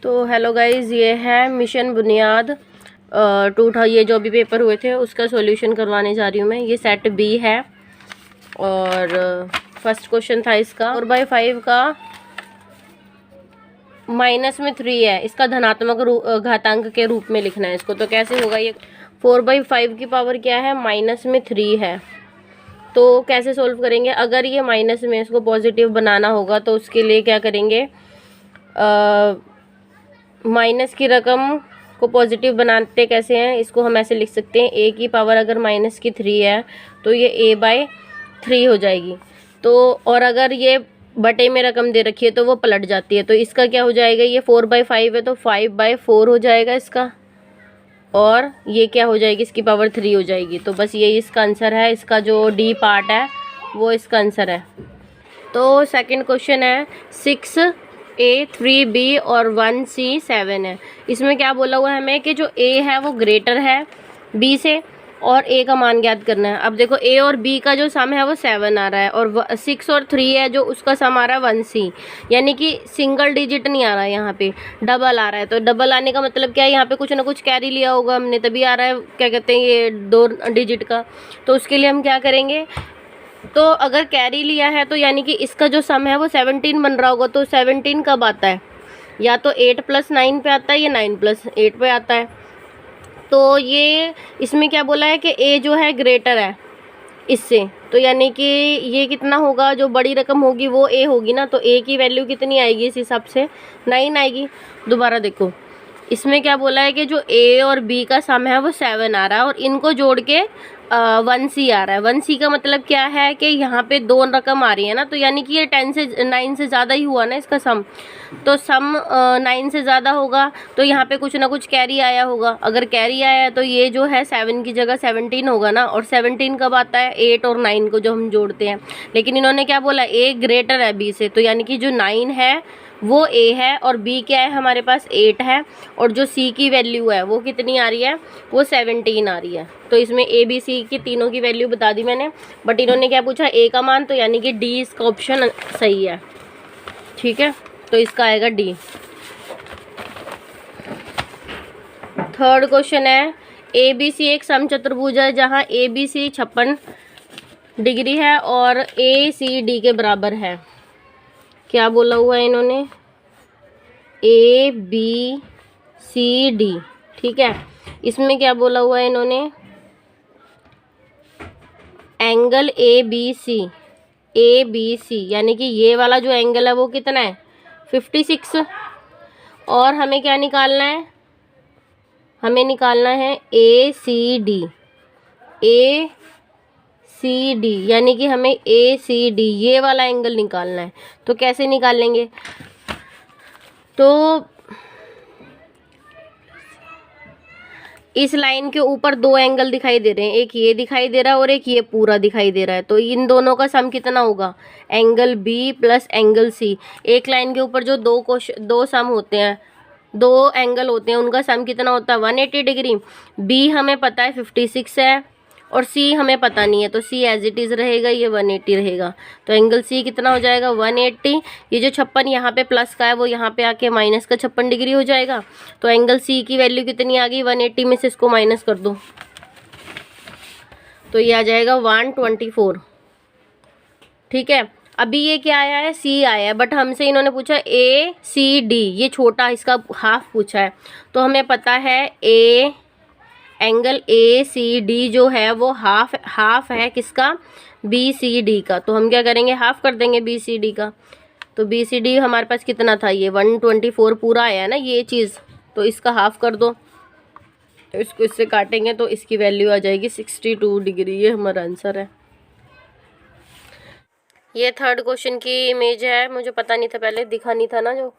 तो hello guys, ये है मिशन बुनियाद ये जो भी पेपर हुए थे उसका सॉल्यूशन करवाने जा रही हूँ मैं। ये सेट बी है और फर्स्ट क्वेश्चन था इसका 4/5 का माइनस में 3 है, इसका धनात्मक घातांक के रूप में लिखना है इसको। तो कैसे होगा ये 4/5 की पावर क्या है, माइनस में 3 है। तो कैसे सोल्व करेंगे, अगर ये माइनस में इसको पॉजिटिव बनाना होगा तो उसके लिए क्या करेंगे, माइनस की रकम को पॉजिटिव बनाते कैसे हैं, इसको हम ऐसे लिख सकते हैं a की पावर अगर माइनस की 3 है तो ये a/3 हो जाएगी। तो और अगर ये बटे में रकम दे रखी है तो वो पलट जाती है। तो इसका क्या हो जाएगा, ये 4/5 है तो 5/4 हो जाएगा इसका, और ये क्या हो जाएगी, इसकी पावर 3 हो जाएगी। तो बस यही इसका आंसर है, इसका जो डी पार्ट है वो इसका आंसर है। तो सेकंड क्वेश्चन है 6a 3b और 1c 7 है। इसमें क्या बोला हुआ है हमें कि जो a है वो ग्रेटर है b से और a का मान ज्ञात करना है। अब देखो a और b का जो सम है वो 7 आ रहा है और 6 और 3 है जो उसका सम आ रहा है 1c, यानी कि सिंगल डिजिट नहीं आ रहा है, यहाँ पे डबल आ रहा है। तो डबल आने का मतलब क्या है, यहाँ पे कुछ ना कुछ कैरी लिया होगा हमने, तभी आ रहा है क्या कहते हैं ये 2 डिजिट का। तो उसके लिए हम क्या करेंगे, तो अगर कैरी लिया है तो यानी कि इसका जो सम है वो 17 बन रहा होगा। तो 17 कब आता है, या तो 8 + 9 पे आता है या 9 + 8 पे आता है। तो ये इसमें क्या बोला है कि a जो है ग्रेटर है इससे, तो यानी कि ये कितना होगा, जो बड़ी रकम होगी वो a होगी ना। तो a की वैल्यू कितनी आएगी इस हिसाब से, 9 आएगी। दोबारा देखो, इसमें क्या बोला है कि जो a और b का सम है वो 7 आ रहा है और इनको जोड़ के 1c आ रहा है। 1c का मतलब क्या है कि यहाँ पे 2 रकम आ रही है ना, तो यानी कि ये 9 से ज़्यादा ही हुआ ना इसका सम। तो सम 9 से ज़्यादा होगा तो यहाँ पे कुछ ना कुछ कैरी आया होगा। अगर कैरी आया है तो ये जो है 7 की जगह 17 होगा ना। और 17 कब आता है, 8 और 9 को जो हम जोड़ते हैं। लेकिन इन्होंने क्या बोला, a ग्रेटर है b से, तो यानी कि जो 9 है वो a है और b क्या है हमारे पास 8 है, और जो c की वैल्यू है वो कितनी आ रही है, वो 17 आ रही है। तो इसमें a b c की तीनों की वैल्यू बता दी मैंने, बट इन्होंने क्या पूछा, a का मान, तो यानी कि d इसका ऑप्शन सही है। ठीक है, तो इसका आएगा d। थर्ड क्वेश्चन है ए बी सी एक समचतुर्भुज है जहाँ ए बी सी 56 डिग्री है और ए सी डी के बराबर है। क्या बोला हुआ है इन्होंने, ए बी सी डी, ठीक है। इसमें क्या बोला हुआ है इन्होंने, एंगल ए बी सी, यानी कि ये वाला जो एंगल है वो कितना है, 56। और हमें क्या निकालना है, हमें निकालना है ए सी डी, यानी कि हमें ए सी डी ये वाला एंगल निकालना है। तो कैसे निकालेंगे, तो इस लाइन के ऊपर 2 एंगल दिखाई दे रहे हैं, एक ये दिखाई दे रहा है और एक ये पूरा दिखाई दे रहा है। तो इन दोनों का सम कितना होगा, angle B plus angle C. एक लाइन के ऊपर जो दो सम होते हैं, 2 एंगल होते हैं, उनका सम कितना होता है, 180 डिग्री। बी हमें पता है 56 है और सी हमें पता नहीं है, तो सी एज इट इज़ रहेगा, ये 180 रहेगा। तो एंगल सी कितना हो जाएगा, 180। ये जो 56 यहाँ पे प्लस का है वो यहाँ पे आके माइनस का 56 डिग्री हो जाएगा। तो एंगल सी की वैल्यू कितनी आ गई, 180 में से इसको माइनस कर दो तो ये आ जाएगा 124। ठीक है, अभी ये क्या आया है, सी आया है, बट हमसे इन्होंने पूछा ए सी डी, ये छोटा इसका हाफ पूछा है। तो हमें पता है एंगल ए सी डी जो है वो हाफ है किसका, बी सी डी का। तो हम क्या करेंगे, हाफ कर देंगे बी सी डी का। तो बी सी डी हमारे पास कितना था, ये 124 पूरा आया है ना ये चीज़, तो इसका हाफ कर दो। तो इसको इससे काटेंगे तो इसकी वैल्यू आ जाएगी 62 डिग्री। ये हमारा आंसर है। ये थर्ड क्वेश्चन की इमेज है, मुझे पता नहीं था पहले, दिखा नहीं था ना जो,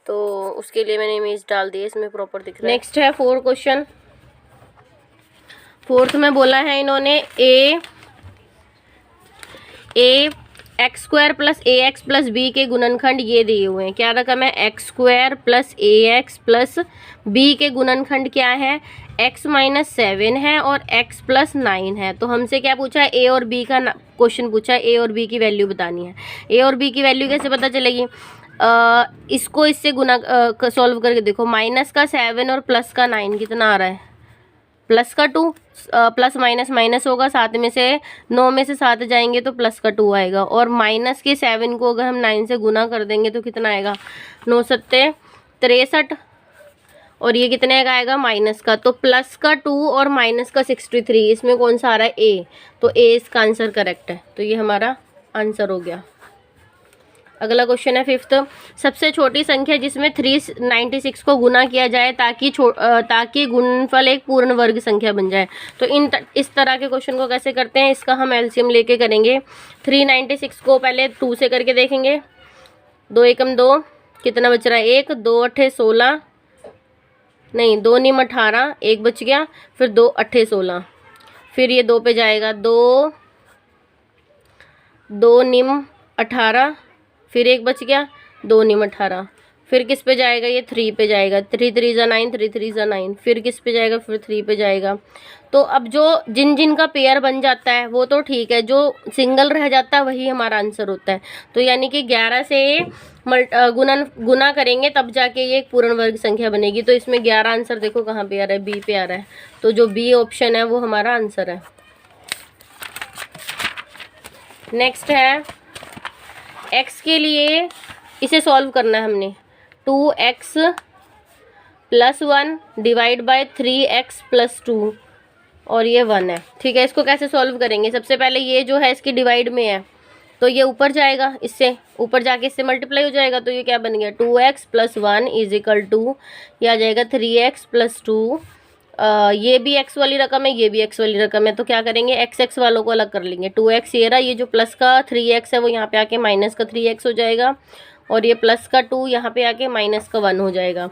तो उसके लिए मैंने इमेज डाल दी है, इसमें प्रॉपर दिख रहा है। नेक्स्ट है फोर्थ क्वेश्चन। फोर्थ में बोला है इन्होंने एक्स स्क्वायर प्लस ए एक्स प्लस बी के गुणनखंड ये दिए हुए हैं। क्या रकम है, एक्स स्क्वायर प्लस ए एक्स प्लस बी के गुणनखंड क्या है, x - 7 है और x + 9 है। तो हमसे क्या पूछा है, ए और बी का क्वेश्चन पूछा है, ए और बी की वैल्यू बतानी है। ए और बी की वैल्यू कैसे पता चलेगी, इसको इससे गुना सॉल्व करके देखो। माइनस का 7 और प्लस का 9 कितना आ रहा है? प्लस का 2, प्लस माइनस माइनस होगा, 7 में से 9 में से 7 जाएंगे तो प्लस का 2 आएगा। और माइनस के 7 को अगर हम 9 से गुना कर देंगे तो कितना आएगा? 9 सत्ते 63, और ये कितने का आएगा? माइनस का। तो प्लस का 2 और माइनस का 63, इसमें कौन सा आ रहा है? ए। तो ए इसका आंसर करेक्ट है। तो ये हमारा आंसर हो गया। अगला क्वेश्चन है 5th। सबसे छोटी संख्या जिसमें 396 को गुना किया जाए ताकि गुणनफल एक पूर्ण वर्ग संख्या बन जाए। तो इस तरह के क्वेश्चन को कैसे करते हैं, इसका हम एलसीएम लेके करेंगे। 396 को पहले 2 से करके देखेंगे। 2 एकम 2, कितना बच रहा है? 1। 2 अट्ठे 16, नहीं 2 निम 18, 1 बच गया। फिर 2 अट्ठे 16, फिर ये 2 पे जाएगा, 2 निम 18, फिर 1 बच गया, 2 निम 18, फिर किस पे जाएगा? ये 3 पे जाएगा। 3 3 जा 9, 3 3 जा 9, फिर किस पे जाएगा? फिर 3 पे जाएगा। तो अब जो जिन का पेयर बन जाता है वो तो ठीक है, जो सिंगल रह जाता है वही हमारा आंसर होता है। तो यानी कि 11 से गुना करेंगे तब जाके ये एक पूर्ण वर्ग संख्या बनेगी। तो इसमें 11 आंसर देखो कहाँ पे आ रहा है? बी पे आ रहा है। तो जो बी ऑप्शन है वो हमारा आंसर है। नेक्स्ट है x के लिए, इसे सॉल्व करना है हमने। 2x + 1 डिवाइड बाय 3x + 2, और ये 1 है। ठीक है, इसको कैसे सॉल्व करेंगे? सबसे पहले ये जो है इसकी डिवाइड में है तो ये ऊपर जाएगा, इससे ऊपर जाके इससे मल्टीप्लाई हो जाएगा। तो ये क्या बन गया? 2x + 1 = ये आ जाएगा 3x + 2। ये भी x वाली रकम है, ये भी x वाली रकम है। तो क्या करेंगे? x वालों को अलग कर लेंगे। 2x ये रहा, ये जो प्लस का 3x है वो यहाँ पे आके माइनस का 3x हो जाएगा, और ये प्लस का 2 यहाँ पे आके माइनस का 1 हो जाएगा।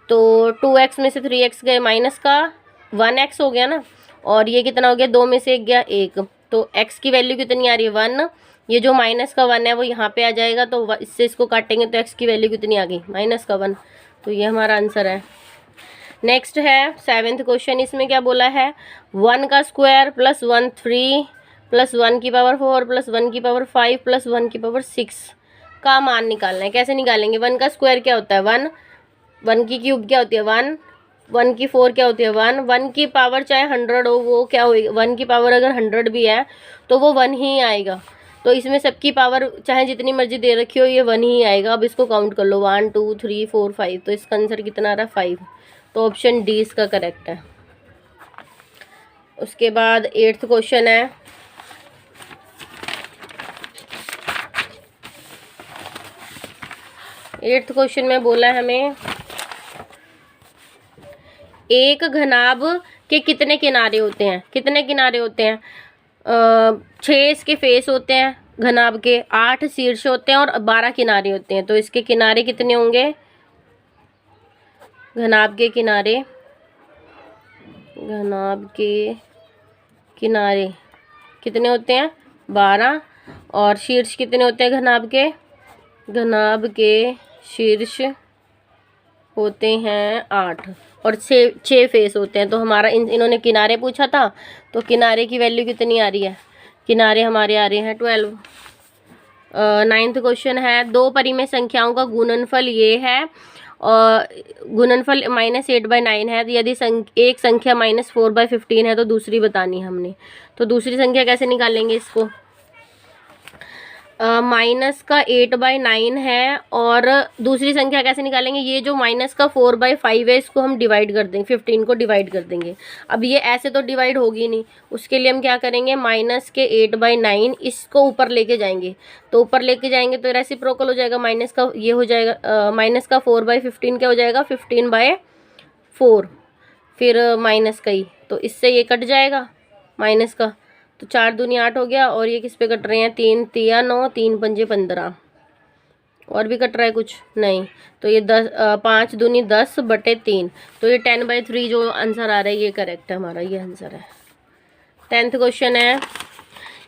तो 2x में से 3x गए, माइनस का 1x हो गया ना, और ये कितना हो गया? 2 में से 1 गया 1। तो x की वैल्यू कितनी आ रही है? 1। ये जो माइनस का 1 है वो यहाँ पे आ जाएगा, तो इससे इसको काटेंगे तो x की वैल्यू कितनी आ गई? माइनस का 1। तो ये हमारा आंसर है। नेक्स्ट है 7th क्वेश्चन। इसमें क्या बोला है? 1 का स्क्वायर + 1 3 + 1 की पावर 4 + 1 की पावर 5 + 1 की पावर 6 का मान निकालना है। कैसे निकालेंगे? 1 का स्क्वायर क्या होता है? 1। 1 की क्यूब क्या होती है? 1। 1 की 4 क्या होती है? 1। 1 की पावर चाहे 100 हो वो क्या होगी? 1 की पावर अगर 100 भी है तो वो 1 ही आएगा। तो इसमें सबकी पावर चाहे जितनी मर्जी दे रखी हो ये 1 ही आएगा। अब इसको काउंट कर लो, 1 2 3 4 5। तो इसका आंसर कितना आ रहा है? 5। तो ऑप्शन डी इसका करेक्ट है। उसके बाद 8th क्वेश्चन है। एट्थ क्वेश्चन में बोला है हमें, एक घनाभ के कितने किनारे होते हैं? कितने किनारे होते हैं? 6 इसके फेस होते हैं घनाभ के, 8 शीर्ष होते हैं और 12 किनारे होते हैं। तो इसके किनारे कितने होंगे? घनाभ के किनारे कितने होते हैं? 12। और शीर्ष कितने होते हैं घनाभ के? घनाभ के शीर्ष होते हैं 8 और 6 फेस होते हैं। तो हमारा इन्होंने किनारे पूछा था, तो किनारे की वैल्यू कितनी आ रही है? किनारे हमारे आ रहे हैं 12। 9th क्वेश्चन है, 2 परिमेय संख्याओं का गुणनफल ये है और गुणनफल -8/9 है। यदि एक संख्या -4/15 है तो दूसरी बतानी है हमने। तो दूसरी संख्या कैसे निकालेंगे इसको? माइनस का 8/9 है, और दूसरी संख्या कैसे निकालेंगे? ये जो माइनस का 4/5 है इसको हम डिवाइड कर देंगे, 15 को डिवाइड कर देंगे। अब ये ऐसे तो डिवाइड होगी नहीं, उसके लिए हम क्या करेंगे? माइनस के 8/9 इसको ऊपर लेके जाएंगे। तो ऊपर लेके जाएंगे तो रेसिप्रोकल हो जाएगा, माइनस का ये हो जाएगा, माइनस का 4/15 क्या हो जाएगा? 15/4, फिर माइनस का ही, तो इससे ये कट जाएगा माइनस का। तो 4 दूनी 8 हो गया, और ये किस पे कट रहे हैं? 3 तिया 9, 3 पंजे 15, और भी कट रहा है कुछ? नहीं। तो ये 5 दूनी 10/3। तो ये 10/3 जो आंसर आ रहा है ये करेक्ट है हमारा, ये आंसर है। 10th क्वेश्चन है,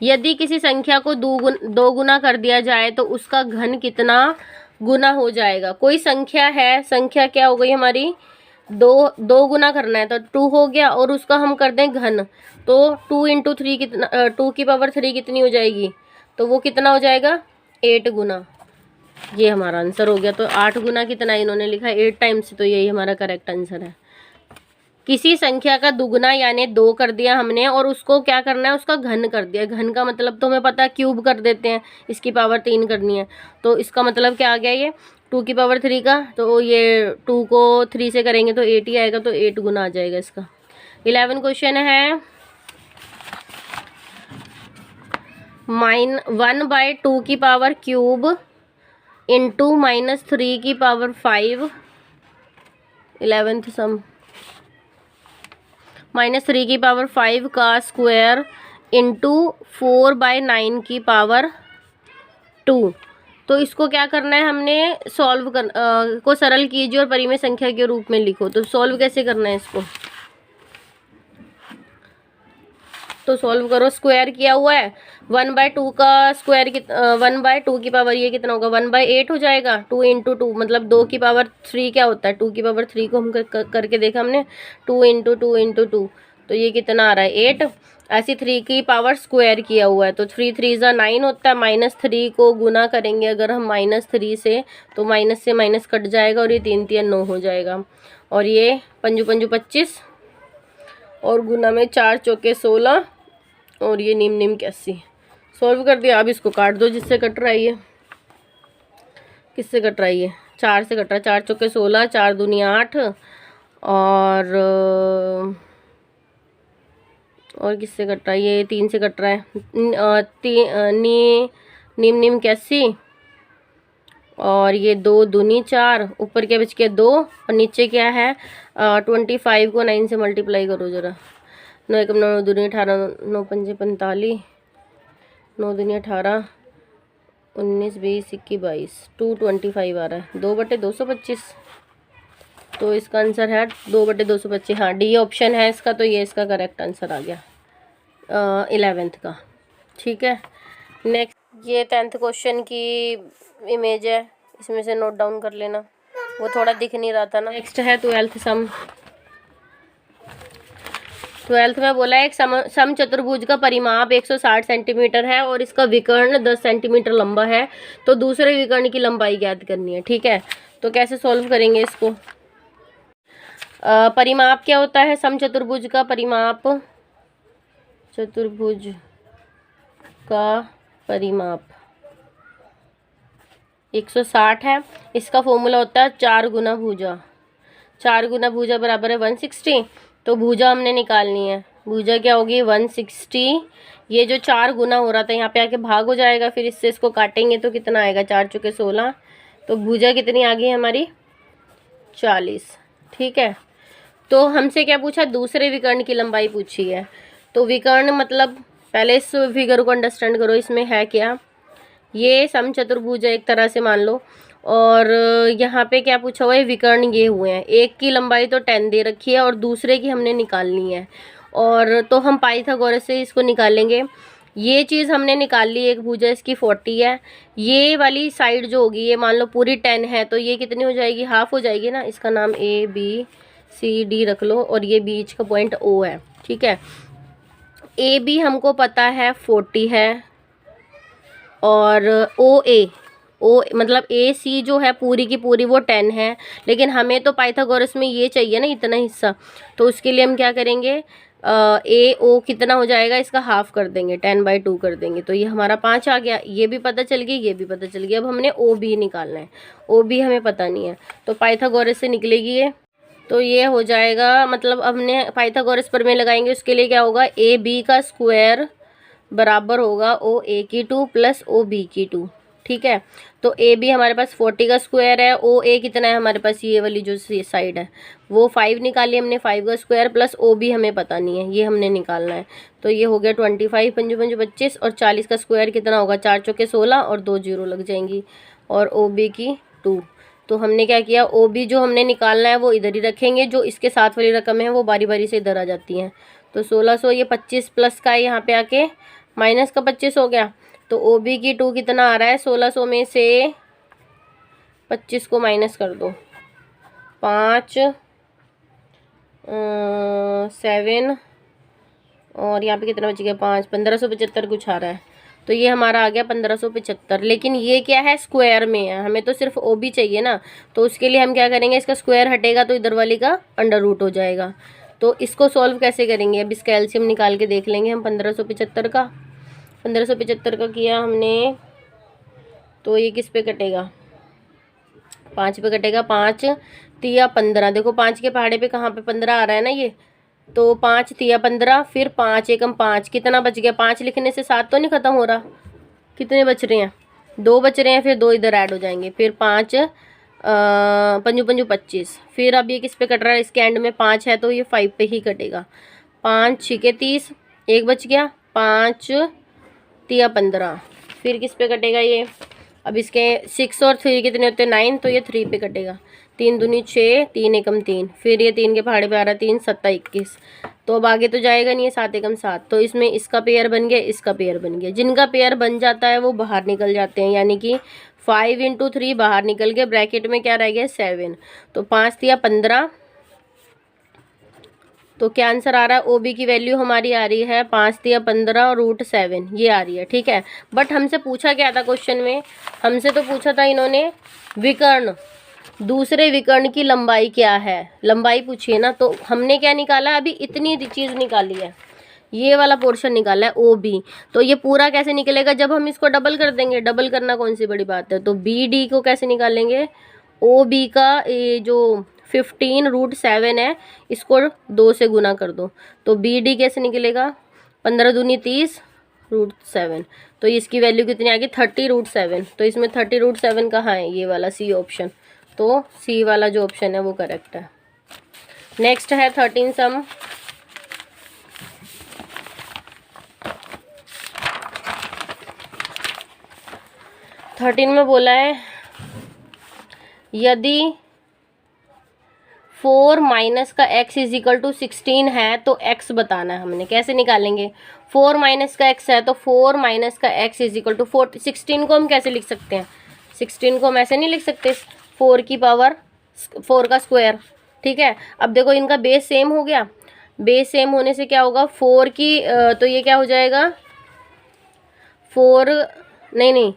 यदि किसी संख्या को 2 गुना कर दिया जाए तो उसका घन कितना गुना हो जाएगा? कोई संख्या है, संख्या क्या हो गई हमारी? 2 गुना करना है तो 2 हो गया, और उसका हम कर दें घन, तो 2 × 3 कितना? 2 की पावर 3 कितनी हो जाएगी? तो वो कितना हो जाएगा? 8 गुना। ये हमारा आंसर हो गया। तो 8 गुना कितना इन्होंने लिखा, 8 टाइम्स, तो यही हमारा करेक्ट आंसर है। किसी संख्या का दुगुना यानी 2 कर दिया हमने, और उसको क्या करना है, उसका घन कर दिया। घन का मतलब तो हमें पता है, क्यूब कर देते हैं, इसकी पावर 3 करनी है। तो इसका मतलब क्या आ गया, ये 2 की पावर 3 का, तो ये 2 को 3 से करेंगे तो 8 ही आएगा, तो 8 गुना आ जाएगा इसका। 11 क्वेश्चन है, 1/2 की पावर क्यूब इंटू -3 की पावर 5, 11th सम, -3 की पावर 5 का स्क्वायर इंटू 4/9 की पावर 2। तो इसको क्या करना है, हमने सॉल्व को सरल कीजिए और परिमेय संख्या के रूप में लिखो। तो सॉल्व कैसे करना है इसको, तो सॉल्व करो। स्क्वायर किया हुआ है, 1/2 का स्क्वायर 1/2 की पावर ये कितना होगा, 1/8 हो जाएगा। 2 इंटू 2 मतलब 2 की पावर 3 क्या होता है, 2 की पावर 3 को हम करके देखा हमने, 2 इंटू 2 इंटू 2, तो ये कितना आ रहा है 8। ऐसी 3 की पावर स्क्वायर किया हुआ है, तो 3 3 ज़ा 9 होता है। -3 को गुना करेंगे अगर हम -3 से, तो माइनस से माइनस कट जाएगा, और ये 3 3 9 हो जाएगा। और ये 5 5 25, और गुना में 4 चौके 16, और ये नीम नीम 81। सॉल्व कर दिया। अब इसको काट दो, जिससे कट रहा है ये, किससे कट रहा है ये, 4 से कट रहा है। 4 चौके 16, 4 दूनी 8, और किससे कट रहा है ये, 3 से कट रहा है। नीम नीम 81, और ये 2 दूनी 4, ऊपर क्या बच गया 2, और नीचे क्या है 25 को 9 से मल्टीप्लाई करो जरा। 9 एकम 9 दूनी 18, 9 पंजे 45, 9 दूनी 18, 19 20 21 22, 225 आ रहा है, 2/225। तो इसका आंसर है 2/225। हाँ, डी ऑप्शन है इसका, तो ये इसका करेक्ट आंसर आ गया 11th का। ठीक है, नेक्स्ट ये 10th क्वेश्चन की इमेज है, इसमें से नोट डाउन कर लेना, वो थोड़ा दिख नहीं रहा था ना। नेक्स्ट है 12th सम। 12th में बोला है एक सम चतुर्भुज का परिमाप 160 सेंटीमीटर है और इसका विकर्ण 10 सेंटीमीटर लंबा है, तो दूसरे विकर्ण की लंबाई ज्ञात करनी है। ठीक है, तो कैसे सॉल्व करेंगे इसको। परिमाप क्या होता है, सम चतुर्भुज का परिमाप, चतुर्भुज का परिमाप 160 है। इसका फॉर्मूला होता है 4 गुना भुजा। 4 गुना भुजा बराबर है 160। तो भुजा हमने निकालनी है, भुजा क्या होगी 160। ये जो 4 गुना हो रहा था यहाँ पे आके भाग हो जाएगा, फिर इससे इसको काटेंगे तो कितना आएगा, 4 चौके 16। तो भुजा कितनी आ गई हमारी 40। ठीक है, तो हमसे क्या पूछा, दूसरे विकर्ण की लंबाई पूछी है। तो विकर्ण मतलब पहले इस फिगर को अंडरस्टैंड करो, इसमें है क्या, ये समचतुर्भुज है एक तरह से मान लो, और यहाँ पे क्या पूछा हुआ है, विकर्ण ये हुए हैं। एक की लंबाई तो 10 दे रखी है और दूसरे की हमने निकालनी है, और तो हम पाइथागोरस से इसको निकालेंगे। ये चीज़ हमने निकाल ली, एक भुजा इसकी 40 है। ये वाली साइड जो होगी ये मान लो पूरी 10 है, तो ये कितनी हो जाएगी, हाफ हो जाएगी ना। इसका नाम ABCD रख लो, और ये बीच का पॉइंट O है। ठीक है, AB हमको पता है 40 है, और ओ मतलब AC जो है पूरी की पूरी वो 10 है, लेकिन हमें तो पाइथागोरस में ये चाहिए ना इतना हिस्सा, तो उसके लिए हम क्या करेंगे, AO कितना हो जाएगा, इसका हाफ कर देंगे, 10/2 कर देंगे, तो ये हमारा 5 आ गया। ये भी पता चल गई, ये भी पता चल गया। अब हमने OB निकालना है, OB हमें पता नहीं है, तो पाइथागोरस से निकलेगी ये, तो ये हो जाएगा, मतलब हमने पाइथागोरस प्रमेय लगाएंगे, उसके लिए क्या होगा, AB का स्क्वायर बराबर होगा OA की 2 प्लस OB की 2। ठीक है, तो AB हमारे पास 40 का स्क्वायर है, OA कितना है हमारे पास, ये वाली जो साइड है वो 5 निकाली हमने, 5 का स्क्वायर प्लस OB हमें पता नहीं है, ये हमने निकालना है। तो ये हो गया 25, 5 5 25, और 40 का स्क्वायर कितना होगा, 4 चौके 16, और 2 जीरो लग जाएंगी, और OB की 2। तो हमने क्या किया, OB जो हमने निकालना है वो इधर ही रखेंगे, जो इसके साथ वाली रकम है वो बारी बारी से इधर आ जाती हैं। तो 1600, ये 25 प्लस का है, यहाँ पे आके माइनस का 25 हो गया। तो OB की 2 कितना आ रहा है, 1600 में से 25 को माइनस कर दो, 5 7, और यहाँ पे कितना बच गया 5, 1575 कुछ आ रहा है। तो ये हमारा आ गया 1575। लेकिन ये क्या है, स्क्वायर में है, हमें तो सिर्फ ओ बी चाहिए ना, तो उसके लिए हम क्या करेंगे, इसका स्क्वायर हटेगा तो इधर वाली का अंडर रूट हो जाएगा। तो इसको सॉल्व कैसे करेंगे, अब इसका एलसीएम निकाल के देख लेंगे हम। 1575 का किया हमने, तो ये किस पे कटेगा, 5 पे कटेगा। 5 तिया 15, देखो 5 के पहाड़े पे कहाँ पे 15 आ रहा है ना ये, तो 5 तिया 15, फिर 5 एकम 5, कितना बच गया, 5 लिखने से 7 तो नहीं खत्म हो रहा, कितने बच रहे हैं, 2 बच रहे हैं, फिर 2 इधर ऐड हो जाएंगे, फिर 5 पंजू पंजू 25, फिर अब ये किस पे कट रहा है, इसके एंड में 5 है तो ये 5 पे ही कटेगा। 5 छिके 30, एक बच गया, 5 तिया 15, फिर किस पे कटेगा ये, अब इसके 6 और 3 कितने होते हैं, 9, तो ये 3 पे कटेगा। 3 दूनी 6, 3 एकम 3, फिर ये 3 के पहाड़े पे आ रहा है 3 7 21, तो अब आगे तो जाएगा नहीं, 7 एकम 7, तो इसमें इसका पेयर बन गया, इसका पेयर बन गया। जिनका पेयर बन जाता है वो बाहर निकल जाते हैं, यानी कि 5 × 3 बाहर निकल गए, ब्रैकेट में क्या रह गया 7, तो 5 तिया 15, तो क्या आंसर आ रहा है, ओबी की वैल्यू हमारी आ रही है 5 तिया 15 √7, ये आ रही है, ठीक है। बट हमसे पूछा क्या था क्वेश्चन में, हमसे तो पूछा था इन्होंने विकर्ण, दूसरे विकर्ण की लंबाई क्या है, लंबाई पूछिए ना, तो हमने क्या निकाला, अभी इतनी चीज़ निकाली है, ये वाला पोर्शन निकाला है ओ बी। तो ये पूरा कैसे निकलेगा, जब हम इसको डबल कर देंगे, डबल करना कौन सी बड़ी बात है, तो बी डी को कैसे निकालेंगे, ओ बी का ये जो 15 √7 है, इसको 2 से गुना कर दो, तो बी डी कैसे निकलेगा, 15 दूनी 30 √7, तो इसकी वैल्यू कितनी आ गई 30 √7, तो इसमें 30 √7 कहाँ है, ये वाला सी ऑप्शन, तो सी वाला जो ऑप्शन है वो करेक्ट है। नेक्स्ट है 13 सम, में बोला है यदि 4 माइनस का x = 16 है तो x बताना है हमने, कैसे निकालेंगे, 4 माइनस का x है तो 4 माइनस का x = 4, 16 को हम कैसे लिख सकते हैं, 16 को हम ऐसे नहीं लिख सकते, 4 की पावर 4 का स्क्वायर, ठीक है। अब देखो इनका बेस सेम हो गया, बेस सेम होने से क्या होगा, 4 की तो ये क्या हो जाएगा, 4 नहीं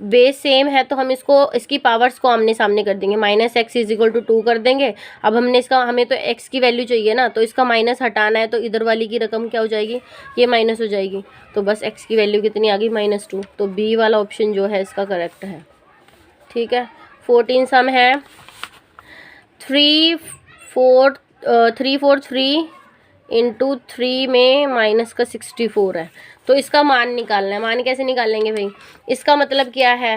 बेस सेम है तो हम इसको, इसकी पावर्स को आमने सामने कर देंगे, -x = 2 कर देंगे। अब हमने इसका, हमें तो x की वैल्यू चाहिए ना, तो इसका माइनस हटाना है, तो इधर वाली की रकम क्या हो जाएगी, ये माइनस हो जाएगी, तो बस x की वैल्यू कितनी आ गई -2, तो बी वाला ऑप्शन जो है इसका करेक्ट है, ठीक है। 14 सम है, 3 4 3 × 3 में माइनस का 64 है, तो इसका मान निकालना है। मान कैसे निकालेंगे भाई, इसका मतलब क्या है,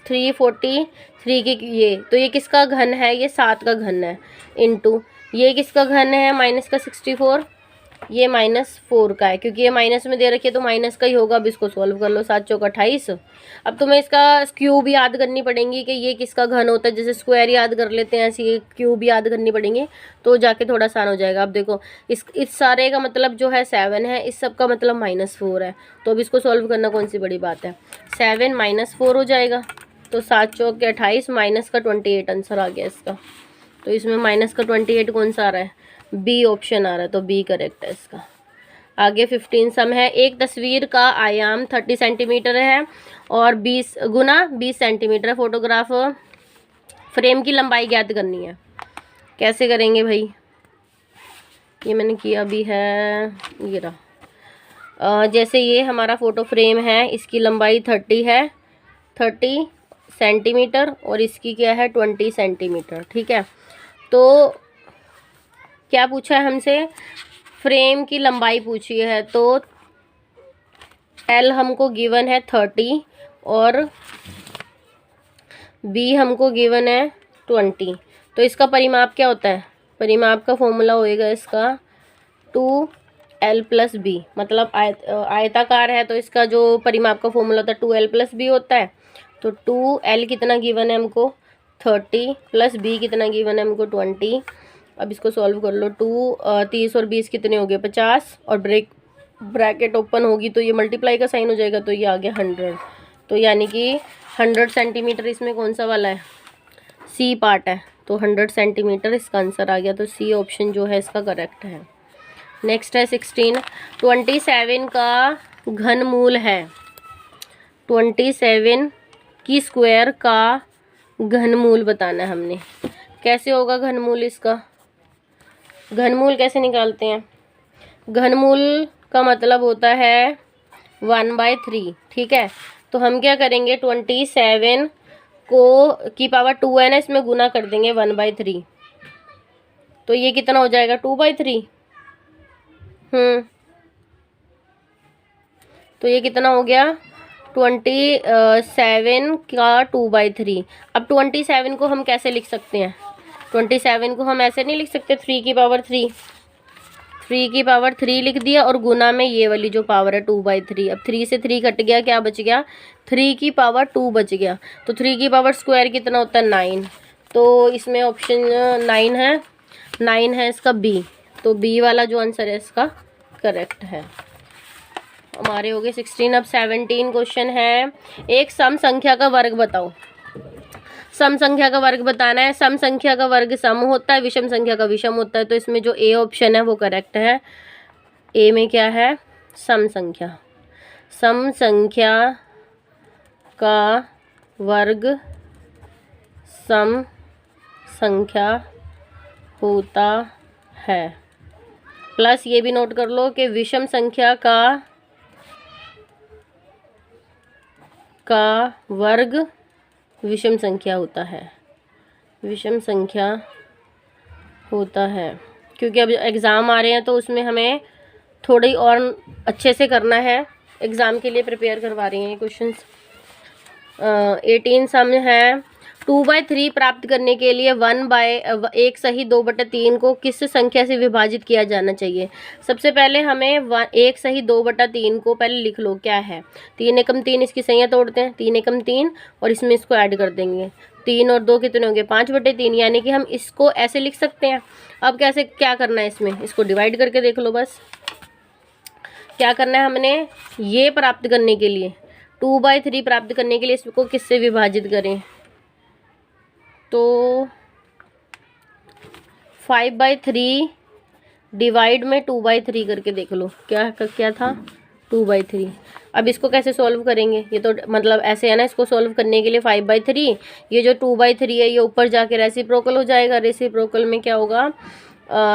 343 की ये, तो ये किसका घन है, ये 7 का घन है, इनटू ये किसका घन है, माइनस का 64, ये -4 का है, क्योंकि ये माइनस में दे रखी है तो माइनस का ही होगा। अब इसको सॉल्व कर लो, 7 चौक 28। अब तुम्हें इसका क्यूब याद करनी पड़ेंगी कि ये किसका घन होता है, जैसे स्क्वायर याद कर लेते हैं ऐसे क्यूब याद करनी पड़ेंगी, तो जाके थोड़ा आसान हो जाएगा। अब देखो इस सारे का मतलब जो है 7 है, इस सब का मतलब -4 है, तो अब इसको सॉल्व करना कौन सी बड़ी बात है, 7 -4 हो जाएगा, तो 7 चौक 28, माइनस का 28 आंसर आ गया इसका। तो इसमें माइनस का 28 कौन सा आ रहा है, बी ऑप्शन आ रहा है, तो बी करेक्ट है इसका। आगे 15 सम है, एक तस्वीर का आयाम 30 सेंटीमीटर है और 20 × 20 सेंटीमीटर है, फोटोग्राफ फ्रेम की लंबाई ज्ञात करनी है, कैसे करेंगे भाई, ये मैंने किया भी है, ये रहा। जैसे ये हमारा फ़ोटो फ्रेम है, इसकी लंबाई 30 है, 30 सेंटीमीटर, और इसकी क्या है 20 सेंटीमीटर, ठीक है। तो क्या पूछा है हमसे, फ्रेम की लंबाई पूछी है, तो L हमको गिवन है 30 और B हमको गिवन है 20, तो इसका परिमाप क्या होता है, परिमाप का फॉर्मूला होएगा इसका 2L + B, मतलब आयताकार है तो इसका जो परिमाप का फॉर्मूला होता है 2L + B होता है, तो 2L कितना गिवन है हमको 30 + B कितना गिवन है हमको 20। अब इसको सॉल्व कर लो, 30 और 20 कितने हो गए 50, और ब्रैकेट ओपन होगी तो ये मल्टीप्लाई का साइन हो जाएगा, तो ये आ गया 100, तो यानी कि 100 सेंटीमीटर इसमें कौन सा वाला है, सी पार्ट है, तो 100 सेंटीमीटर इसका आंसर आ गया, तो सी ऑप्शन जो है इसका करेक्ट है। नेक्स्ट है 16, 27 का घनमूल है। 27 की स्क्वायर का घनमूल बताना है हमने। कैसे होगा घनमूल इसका? घनमूल कैसे निकालते हैं? घनमूल का मतलब होता है 1/3। ठीक है, तो हम क्या करेंगे, 27 को की पावर 2 है ना, इसमें गुना कर देंगे 1/3। तो ये कितना हो जाएगा, 2/3। तो ये कितना हो गया, 27 का 2/3। अब 27 को हम कैसे लिख सकते हैं? 27 को हम ऐसे नहीं लिख सकते, 3 की पावर 3। 3 की पावर 3 लिख दिया और गुना में ये वाली जो पावर है 2/3। अब 3 से 3 कट गया, क्या बच गया, 3 की पावर 2 बच गया। तो 3 की पावर स्क्वायर कितना होता है, 9। तो इसमें ऑप्शन 9 है, 9 है इसका बी। तो बी वाला जो आंसर है इसका करेक्ट है। हमारे हो गए 16। अब 17 क्वेश्चन है, एक सम संख्या का वर्ग बताओ। सम संख्या का वर्ग बताना है। सम संख्या का वर्ग सम होता है, विषम संख्या का विषम होता है। तो इसमें जो ए ऑप्शन है वो करेक्ट है। ए में क्या है, सम संख्या। सम संख्या का वर्ग सम संख्या होता है। प्लस ये भी नोट कर लो कि विषम संख्या का वर्ग विषम संख्या होता है। विषम संख्या होता है, क्योंकि अब एग्ज़ाम आ रहे हैं तो उसमें हमें थोड़ी और अच्छे से करना है। एग्ज़ाम के लिए प्रिपेयर करवा रही हैं क्वेश्चंस। 18 सम है, 2/3 प्राप्त करने के लिए 1 सही 2/3 को किस संख्या से विभाजित किया जाना चाहिए? सबसे पहले हमें 1 सही 2/3 को पहले लिख लो क्या है। 3 एकम 3, इसकी संख्या तोड़ते हैं, 3 एकम 3 और इसमें इसको ऐड कर देंगे। 3 और 2 कितने होंगे, 5/3, यानी कि हम इसको ऐसे लिख सकते हैं। अब कैसे क्या करना है इसमें, इसको डिवाइड करके देख लो बस। क्या करना है हमने, ये प्राप्त करने के लिए 2/3 प्राप्त करने के लिए इसको किससे विभाजित करें, तो 5/3 डिवाइड में 2/3 करके देख लो क्या था, 2/3। अब इसको कैसे सॉल्व करेंगे, ये तो मतलब ऐसे है ना, इसको सॉल्व करने के लिए 5/3, ये जो 2/3 है ये ऊपर जाके रेसिप्रोकल हो जाएगा। रेसिप्रोकल में क्या होगा,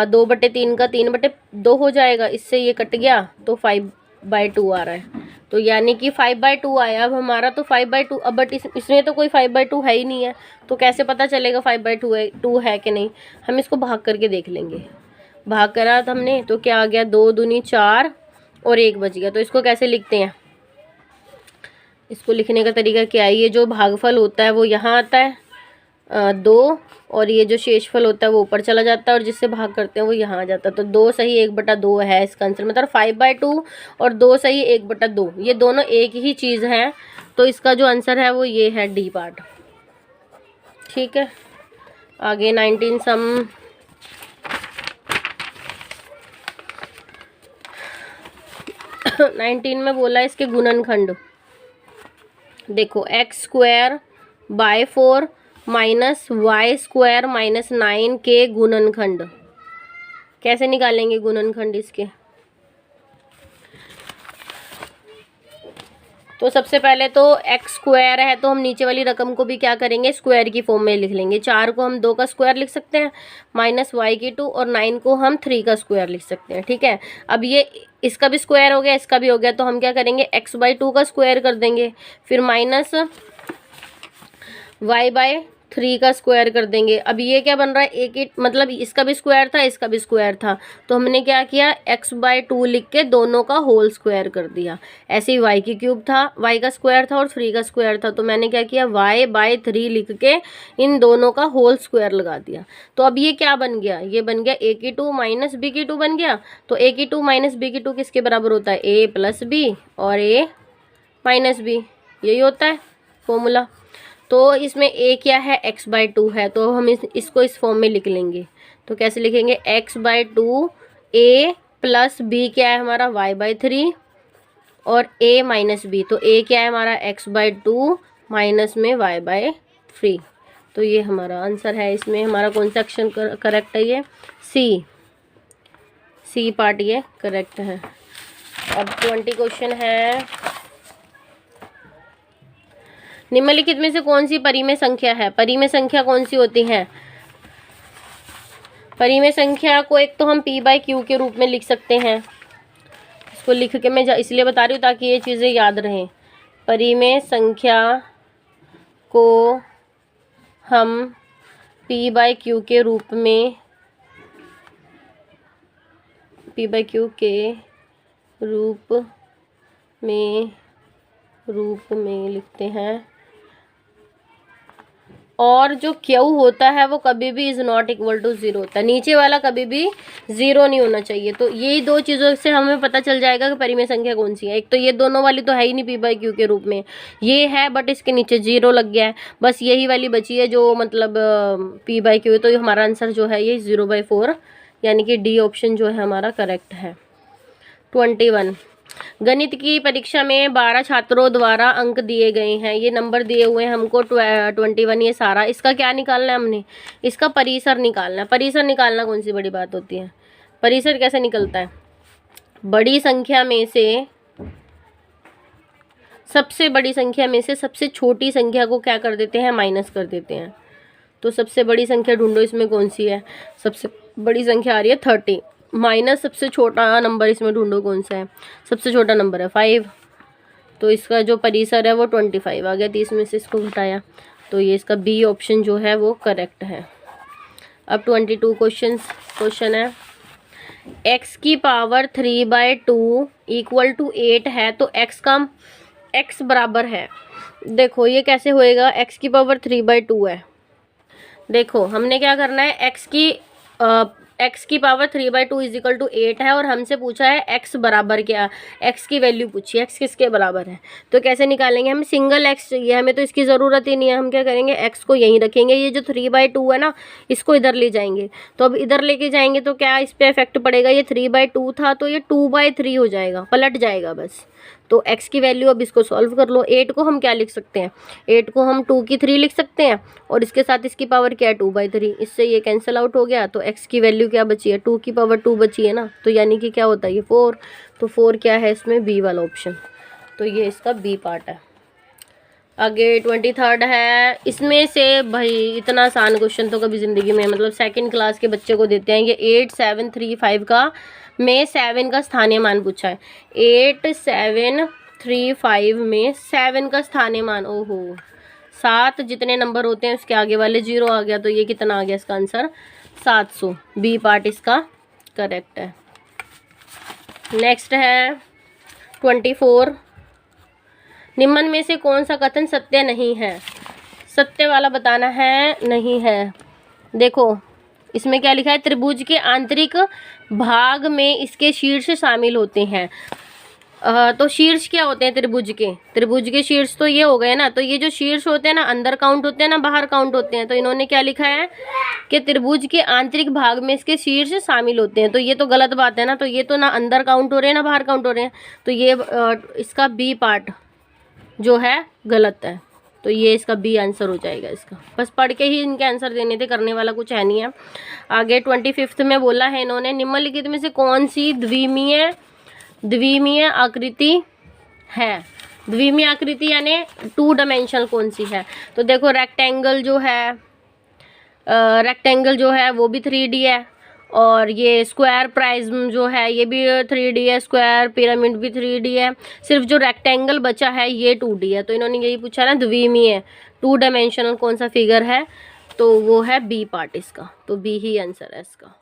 2/3 का 3/2 हो जाएगा। इससे ये कट गया तो 5/2 आ रहा है। तो यानी कि 5/2 आया अब हमारा, तो 5/2। अब बट इसमें तो कोई 5/2 है ही नहीं है, तो कैसे पता चलेगा 5/2 है कि नहीं। हम इसको भाग करके देख लेंगे। भाग करा तो हमने, तो क्या आ गया, 2 दूनी 4 और 1 बच गया। तो इसको कैसे लिखते हैं, इसको लिखने का तरीका क्या है, ये जो भागफल होता है वो यहाँ आता है 2, और ये जो शेषफल होता है वो ऊपर चला जाता है, और जिससे भाग करते हैं वो यहाँ आ जाता है। तो 2 सही 1/2 है इसका आंसर, मतलब 5/2 और 2 सही 1/2, ये दोनों एक ही चीज़ है। तो इसका जो आंसर है वो ये है डी पार्ट। ठीक है, आगे 19 सम। नाइनटीन में बोला इसके गुणनखंड देखो, x²/4 -y² -9 के गुणनखंड। कैसे निकालेंगे गुणनखंड इसके, तो सबसे पहले तो x² है तो हम नीचे वाली रकम को भी क्या करेंगे, स्क्वायर की फॉर्म में लिख लेंगे। 4 को हम 2 का स्क्वायर लिख सकते हैं, -y2, और 9 को हम 3 का स्क्वायर लिख सकते हैं। ठीक है, अब ये इसका भी स्क्वायर हो गया, इसका भी हो गया, तो हम क्या करेंगे, x/2 का स्क्वायर कर देंगे, फिर -y/3 का स्क्वायर कर देंगे। अब ये क्या बन रहा है, एक ही मतलब इसका भी स्क्वायर था, इसका भी स्क्वायर था, तो हमने क्या किया, x/2 लिख के दोनों का होल स्क्वायर कर दिया। ऐसे ही y³ था, y का स्क्वायर था और 3 का स्क्वायर था, तो मैंने क्या किया, y/3 लिख के इन दोनों का होल स्क्वायर लगा दिया। तो अब ये क्या बन गया, ये बन गया a² माइनस b² बन गया। तो a² माइनस b² किसके बराबर होता है, a + b और a - b, यही होता है फॉर्मूला। तो इसमें a क्या है, x/2 है, तो हम इसको इस फॉर्म में लिख लेंगे। तो कैसे लिखेंगे, x/2 a + b क्या है हमारा, y/3 और a - b, तो a क्या है हमारा, x/2 माइनस में y/3। तो ये हमारा आंसर है। इसमें हमारा कौन सा ऑप्शन करेक्ट है, ये सी पार्ट ये करेक्ट है। अब 20 क्वेश्चन है, निम्नलिखित में से कौन सी परिमेय संख्या है? परिमेय संख्या कौन सी होती है? परिमेय संख्या को एक तो हम p बाई क्यू के रूप में लिख सकते हैं। इसको लिख के मैं इसलिए बता रही हूँ ताकि ये चीज़ें याद रहें। परिमेय संख्या को हम p बाई क्यू के रूप में लिखते हैं। और जो Q होता है वो कभी भी इज़ नॉट इक्वल टू 0 होता है, नीचे वाला कभी भी 0 नहीं होना चाहिए। तो यही दो चीज़ों से हमें पता चल जाएगा कि परिमेय संख्या कौन सी है। एक तो ये दोनों वाली तो है ही नहीं p बाई क्यू के रूप में, ये है बट इसके नीचे 0 लग गया है, बस यही वाली बची है जो मतलब p बाई क्यू है। तो हमारा आंसर जो है ये 0/4 यानी कि डी ऑप्शन जो है हमारा करेक्ट है। 21, गणित की परीक्षा में 12 छात्रों द्वारा अंक दिए गए हैं, ये नंबर दिए हुए हैं हमको 21 ये सारा। इसका क्या निकालना है हमने? इसका परिसर निकालना है। परिसर निकालना कौन सी बड़ी बात होती है? परिसर कैसे निकलता है? बड़ी संख्या में से सबसे बड़ी संख्या में से सबसे छोटी संख्या को क्या कर देते हैं? माइनस कर देते हैं। तो सबसे बड़ी संख्या ढूंढो, इसमें कौन सी है? सबसे बड़ी संख्या आ रही है 30, माइनस सबसे छोटा नंबर इसमें ढूंढो कौन सा है? सबसे छोटा नंबर है 5, तो इसका जो परिसर है वो 25 आ गया। 30 में से इसको घटाया, तो ये इसका बी ऑप्शन जो है वो करेक्ट है। अब 22 क्वेश्चन है, x की पावर 3/2 इक्वल टू 8 है, तो x बराबर है। देखो ये कैसे होएगा? x की पावर 3/2 है। देखो हमने क्या करना है, x की पावर 3/2 इज इक्वल टू 8 है और हमसे पूछा है x बराबर क्या, x की वैल्यू पूछी है, x किसके बराबर है। तो कैसे निकालेंगे? हम सिंगल x चाहिए हमें, तो इसकी ज़रूरत ही नहीं है। हम क्या करेंगे, x को यहीं रखेंगे, ये जो 3/2 है ना इसको इधर ले जाएंगे। तो अब इधर लेके जाएंगे तो क्या इस पर इफेक्ट पड़ेगा? ये 3/2 था तो ये 2/3 हो जाएगा, पलट जाएगा बस। तो x की वैल्यू अब इसको सॉल्व कर लो। 8 को हम क्या लिख सकते हैं? 8 को हम 2 की 3 लिख सकते हैं और इसके साथ इसकी पावर क्या है? 2/3। इससे ये कैंसिल आउट हो गया, तो x की वैल्यू क्या बची है? 2 की पावर 2 बची है ना, तो यानी कि क्या होता है ये 4। तो 4 क्या है इसमें? बी वाला ऑप्शन। तो ये इसका बी पार्ट है। आगे 23 है, इसमें से भाई इतना आसान क्वेश्चन तो कभी ज़िंदगी में, मतलब सेकंड क्लास के बच्चे को देते हैं। ये 8735 का में 7 का स्थानीय मान पूछा है। 8735 में 7 का स्थानीय मान, ओहो 7 जितने नंबर होते हैं उसके आगे वाले 0 आ गया, तो ये कितना आ गया इसका आंसर? 700। बी पार्ट इसका करेक्ट है। नेक्स्ट है 24, निम्न में से कौन सा कथन सत्य नहीं है? सत्य वाला बताना है, नहीं है। देखो इसमें क्या लिखा है? त्रिभुज के आंतरिक भाग में इसके शीर्ष शामिल होते हैं। तो शीर्ष क्या होते हैं त्रिभुज के शीर्ष तो ये हो गए ना। तो ये जो शीर्ष होते हैं ना, अंदर काउंट होते हैं ना बाहर काउंट होते हैं। तो इन्होंने क्या लिखा है कि त्रिभुज के आंतरिक भाग में इसके शीर्ष शामिल होते हैं। तो ये तो गलत बात है ना, तो ये तो ना अंदर काउंट हो रहे हैं ना बाहर काउंट हो रहे हैं। तो ये इसका बी पार्ट जो है गलत है, तो ये इसका बी आंसर हो जाएगा इसका। बस पढ़ के ही इनके आंसर देने थे, करने वाला कुछ है नहीं है। आगे 25 में बोला है इन्होंने, निम्नलिखित में से कौन सी द्विमीय आकृति है? द्विमीय आकृति यानी 2 डायमेंशनल कौन सी है? तो देखो रेक्टेंगल जो है वो भी 3D है, और ये स्क्वायर प्राइज्म जो है ये भी 3D है, स्क्वायर पिरामिड भी 3D है। सिर्फ जो रेक्टेंगल बचा है ये 2D है। तो इन्होंने यही पूछा ना, द्विमीय 2 डायमेंशनल कौन सा फिगर है? तो वो है बी पार्ट इसका, तो बी ही आंसर है इसका।